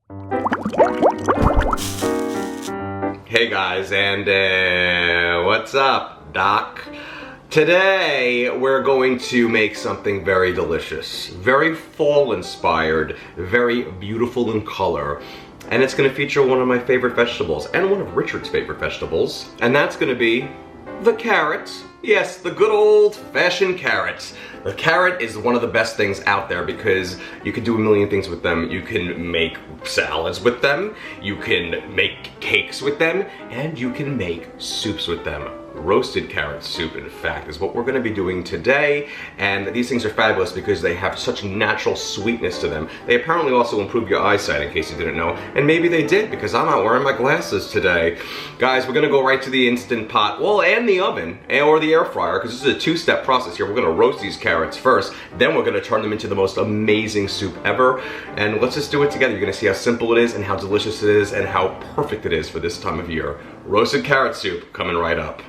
Hey guys, and what's up, Doc? Today we're going to make something very delicious, very fall inspired, very beautiful in color, and it's going to feature one of my favorite vegetables and one of Richard's favorite vegetables, and that's going to be the carrot. Yes, the good old-fashioned carrot. The carrot is one of the best things out there because you can do a million things with them. You can make salads with them, you can make cakes with them, and you can make soups with them. Roasted carrot soup, in fact, is what we're going to be doing today, and these things are fabulous because they have such natural sweetness to them. They apparently also improve your eyesight, in case you didn't know, and maybe they did because I'm not wearing my glasses today. Guys, we're going to go right to the Instant Pot, well, and the oven, or the air fryer, because this is a two-step process here. We're going to roast these carrots first, then we're going to turn them into the most amazing soup ever, and let's just do it together. You're going to see how simple it is, and how delicious it is, and how perfect it is for this time of year. Roasted carrot soup coming right up.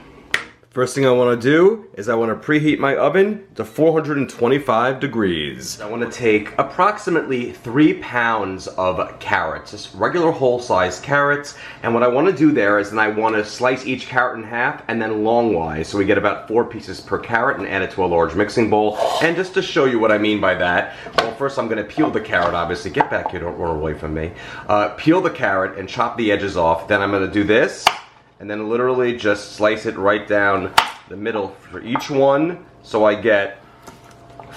First thing I want to do is I want to preheat my oven to 425 degrees. I want to take approximately 3 pounds of carrots, just regular whole-sized carrots, and what I want to do there is then I want to slice each carrot in half and then longwise, so we get about 4 pieces per carrot, and add it to a large mixing bowl. And just to show you what I mean by that, well, first I'm going to peel the carrot, obviously. Get back here, don't run away from me. Peel the carrot and chop the edges off. Then I'm going to do this, and then literally just slice it right down the middle for each one, so I get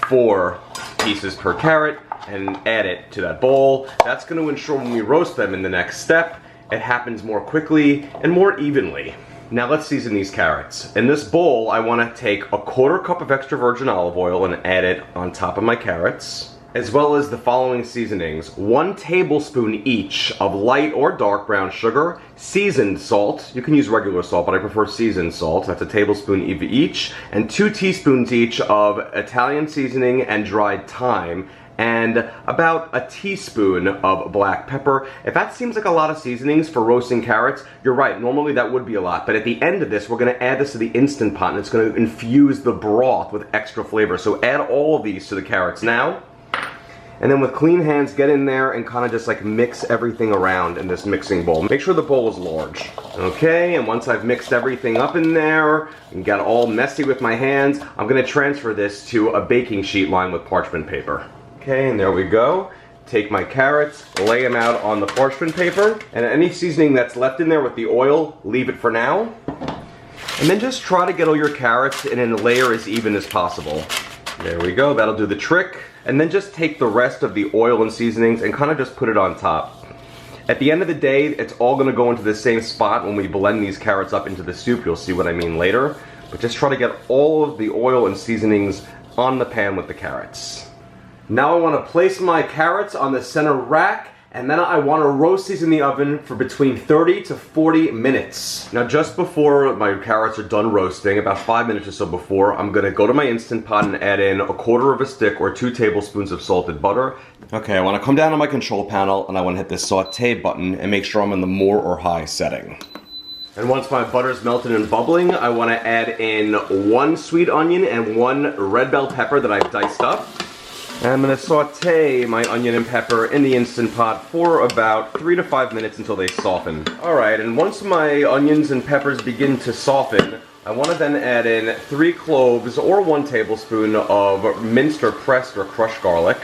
4 pieces per carrot, and add it to that bowl. That's going to ensure when we roast them in the next step, it happens more quickly and more evenly. Now let's season these carrots. In this bowl, I want to take a 1/4 cup of extra virgin olive oil and add it on top of my carrots, as well as the following seasonings: 1 tablespoon each of light or dark brown sugar, seasoned salt, you can use regular salt, but I prefer seasoned salt, that's a tablespoon of each, and 2 teaspoons each of Italian seasoning and dried thyme, and about a teaspoon of black pepper. If that seems like a lot of seasonings for roasting carrots, you're right, normally that would be a lot, but at the end of this, we're going to add this to the Instant Pot, and it's going to infuse the broth with extra flavor. So add all of these to the carrots now. And then with clean hands, get in there and kind of just like mix everything around in this mixing bowl. Make sure the bowl is large. Okay, and once I've mixed everything up in there and got all messy with my hands, I'm going to transfer this to a baking sheet lined with parchment paper. Okay, and there we go. Take my carrots, lay them out on the parchment paper, and any seasoning that's left in there with the oil, leave it for now. And then just try to get all your carrots in a layer as even as possible. There we go, that'll do the trick. And then just take the rest of the oil and seasonings and kind of just put it on top. At the end of the day, it's all going to go into the same spot when we blend these carrots up into the soup. You'll see what I mean later. But just try to get all of the oil and seasonings on the pan with the carrots. Now I want to place my carrots on the center rack, and then I want to roast these in the oven for between 30 to 40 minutes. Now just before my carrots are done roasting, about 5 minutes or so before, I'm going to go to my Instant Pot and add in 1/4 of a stick or 2 tablespoons of salted butter. Okay, I want to come down on my control panel and I want to hit this saute button and make sure I'm in the more or high setting. And once my butter's melted and bubbling, I want to add in 1 sweet onion and 1 red bell pepper that I've diced up. And I'm going to saute my onion and pepper in the Instant Pot for about 3 to 5 minutes until they soften. Alright, and once my onions and peppers begin to soften, I want to then add in 3 cloves or 1 tablespoon of minced or pressed or crushed garlic.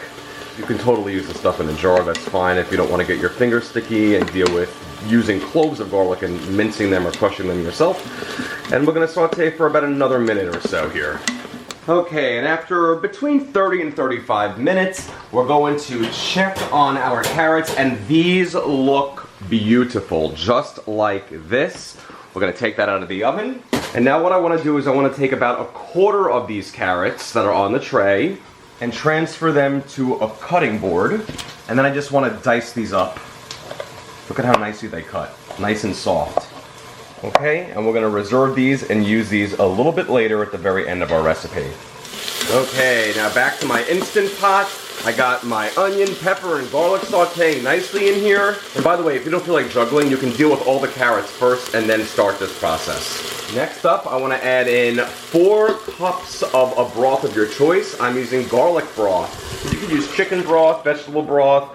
You can totally use the stuff in a jar, that's fine if you don't want to get your fingers sticky and deal with using cloves of garlic and mincing them or crushing them yourself. And we're going to saute for about another minute or so here. Okay, and after between 30 and 35 minutes, we're going to check on our carrots, and these look beautiful, just like this. We're going to take that out of the oven. And now what I want to do is I want to take about 1/4 of these carrots that are on the tray and transfer them to a cutting board. And then I just want to dice these up. Look at how nicely they cut, nice and soft. Okay, and we're going to reserve these and use these a little bit later at the very end of our recipe. Okay, now back to my Instant Pot. I got my onion, pepper, and garlic sauteing nicely in here. And by the way, if you don't feel like juggling, you can deal with all the carrots first and then start this process. Next up, I want to add in 4 cups of a broth of your choice. I'm using garlic broth. You can use chicken broth, vegetable broth,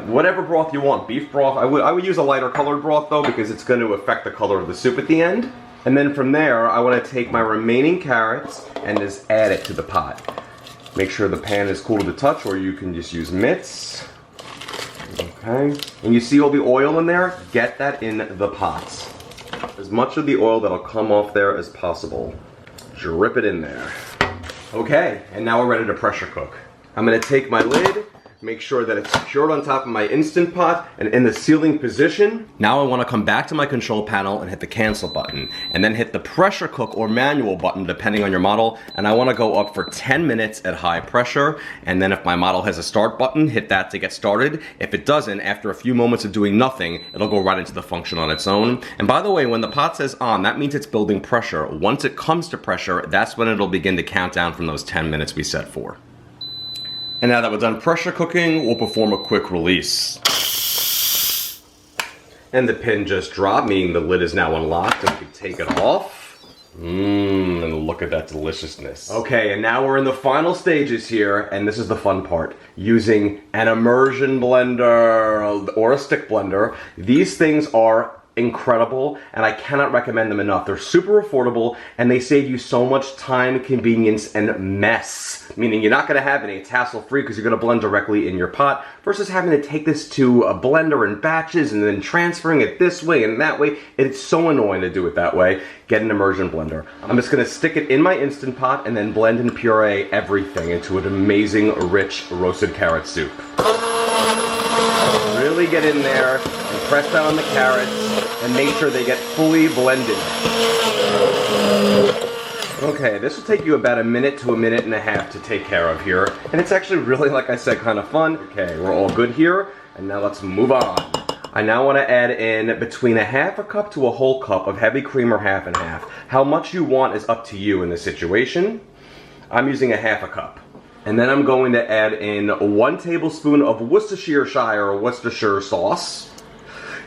Whatever broth you want, beef broth. I would use a lighter colored broth though, because it's going to affect the color of the soup at the end. And then from there, I want to take my remaining carrots and just add it to the pot. Make sure the pan is cool to the touch, or you can just use mitts. Okay, and you see all the oil in there? Get that in the pots. As much of the oil that'll come off there as possible. Drip it in there. Okay, and now we're ready to pressure cook. I'm gonna take my lid, make sure that it's secured on top of my Instant Pot and in the sealing position. Now I wanna come back to my control panel and hit the cancel button, and then hit the pressure cook or manual button depending on your model, and I wanna go up for 10 minutes at high pressure, and then if my model has a start button, hit that to get started. If it doesn't, after a few moments of doing nothing, it'll go right into the function on its own. And by the way, when the pot says on, that means it's building pressure. Once it comes to pressure, that's when it'll begin to count down from those 10 minutes we set for. And now that we're done pressure cooking, we'll perform a quick release. And the pin just dropped, meaning the lid is now unlocked, and we can take it off. And look at that deliciousness. Okay, and now we're in the final stages here, and this is the fun part. Using an immersion blender or a stick blender. These things are incredible, and I cannot recommend them enough. They're super affordable, and they save you so much time, convenience, and mess. Meaning you're not going to have any. It's hassle-free because you're going to blend directly in your pot versus having to take this to a blender in batches and then transferring it this way and that way. It's so annoying to do it that way. Get an immersion blender. I'm just going to stick it in my Instant Pot and then blend and puree everything into an amazing, rich, roasted carrot soup. Really get in there and press down on the carrots and make sure they get fully blended. Okay, this will take you about a minute to a minute and a half to take care of here. And it's actually really, like I said, kind of fun. Okay, we're all good here. And now let's move on. I now want to add in between a half a cup to a whole cup of heavy cream or half and half. How much you want is up to you in this situation. I'm using a half a cup. And then I'm going to add in 1 tablespoon of Worcestershire or Worcestershire sauce.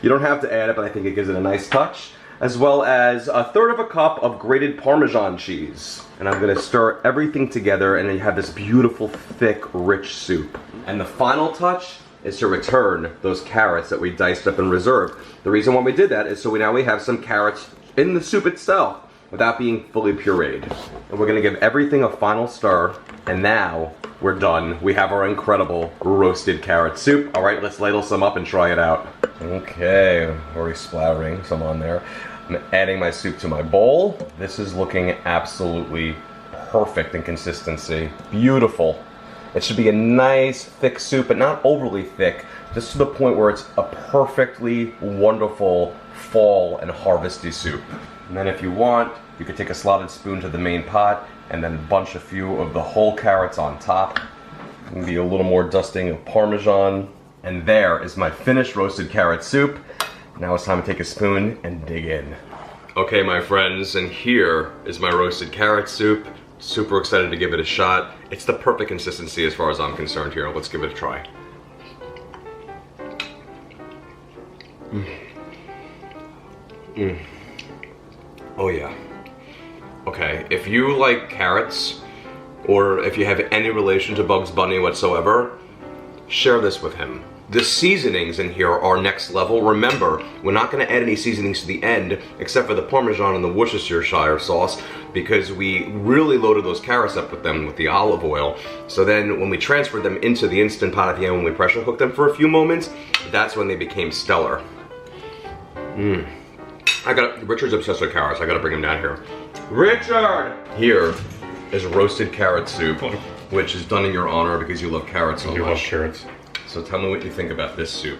You don't have to add it, but I think it gives it a nice touch. As well as 1/3 of a cup of grated Parmesan cheese. And I'm gonna stir everything together, and then you have this beautiful, thick, rich soup. And the final touch is to return those carrots that we diced up and reserved. The reason why we did that is so now we have some carrots in the soup itself without being fully pureed. And we're gonna give everything a final stir, and now we're done. We have our incredible roasted carrot soup. All right, let's ladle some up and try it out. Okay, already splattering some on there. I'm adding my soup to my bowl. This is looking absolutely perfect in consistency. Beautiful. It should be a nice thick soup, but not overly thick, just to the point where it's a perfectly wonderful fall and harvesty soup. And then if you want, you could take a slotted spoon to the main pot and then bunch a few of the whole carrots on top. Maybe a little more dusting of Parmesan. And there is my finished roasted carrot soup. Now it's time to take a spoon and dig in. Okay, my friends, and here is my roasted carrot soup. Super excited to give it a shot. It's the perfect consistency as far as I'm concerned here. Let's give it a try. Oh yeah. Okay, if you like carrots, or if you have any relation to Bugs Bunny whatsoever, share this with him. The seasonings in here are next level. Remember, we're not going to add any seasonings to the end, except for the Parmesan and the Worcestershire sauce, because we really loaded those carrots up with them with the olive oil. So then when we transferred them into the Instant Pot at the end, when we pressure cooked them for a few moments, that's when they became stellar. Richard's obsessed with carrots. I gotta bring him down here. Richard! Here is roasted carrot soup, which is done in your honor because you love carrots so much. You love carrots. So tell me what you think about this soup.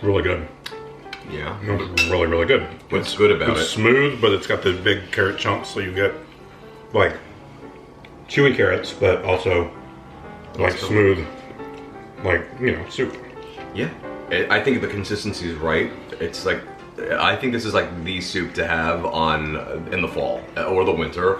Really good. Yeah? Really, really good. What's good about it? It's smooth, but it's got the big carrot chunks, so you get like chewy carrots, but also like smooth, like, you know, soup. Yeah. I think the consistency is right. It's like, I think this is like the soup to have in the fall or the winter.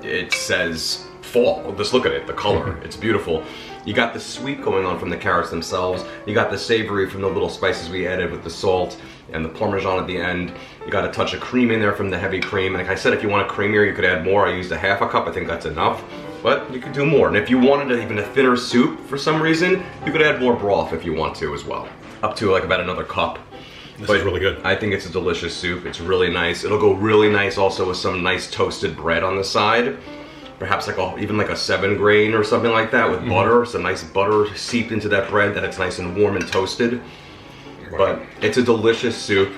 It says fall. Just look at it, the color. It's beautiful. You got the sweet going on from the carrots themselves. You got the savory from the little spices we added with the salt and the Parmesan at the end. You got a touch of cream in there from the heavy cream. Like I said, if you want it creamier, you could add more. I used a half a cup. I think that's enough. but you could do more. And if you wanted even a thinner soup for some reason, you could add more broth if you want to as well. Up to like about another cup. This is really good. I think it's a delicious soup. It's really nice. It'll go really nice also with some nice toasted bread on the side. Perhaps like even like a 7 grain or something like that with butter. Some nice butter seeped into that bread that it's nice and warm and toasted. But it's a delicious soup.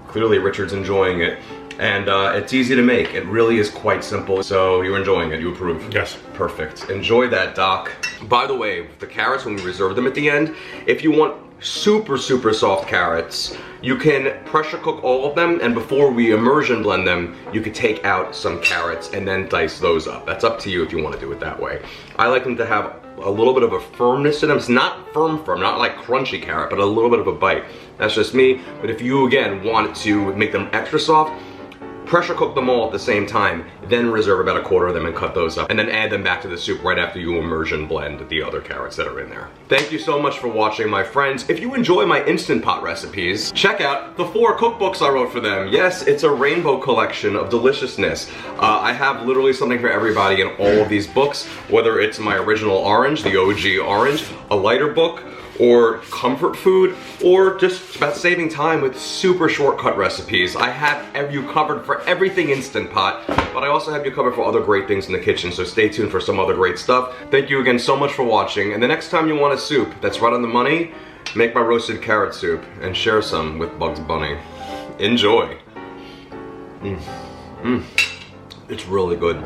Clearly Richard's enjoying it. And it's easy to make. It really is quite simple. So you're enjoying it, you approve? Yes. Perfect. Enjoy that, Doc. By the way, the carrots, when we reserve them at the end, if you want super soft carrots, you can pressure cook all of them, and before we immersion blend them, you could take out some carrots and then dice those up. That's up to you if you want to do it that way. I like them to have a little bit of a firmness to them. It's not firm, not like crunchy carrot, but a little bit of a bite. That's just me. But if you, again, want to make them extra soft, pressure cook them all at the same time, then reserve about a quarter of them and cut those up, and then add them back to the soup right after you immersion blend the other carrots that are in there. Thank you so much for watching, my friends. If you enjoy my Instant Pot recipes, check out the 4 cookbooks I wrote for them. Yes, it's a rainbow collection of deliciousness. I have literally something for everybody in all of these books, whether it's my original orange, the OG orange, a lighter book, or comfort food, or just about saving time with super shortcut recipes. I have you covered for everything Instant Pot, but I also have you covered for other great things in the kitchen, so stay tuned for some other great stuff. Thank you again so much for watching, and the next time you want a soup that's right on the money, make my roasted carrot soup and share some with Bugs Bunny. Enjoy. It's really good.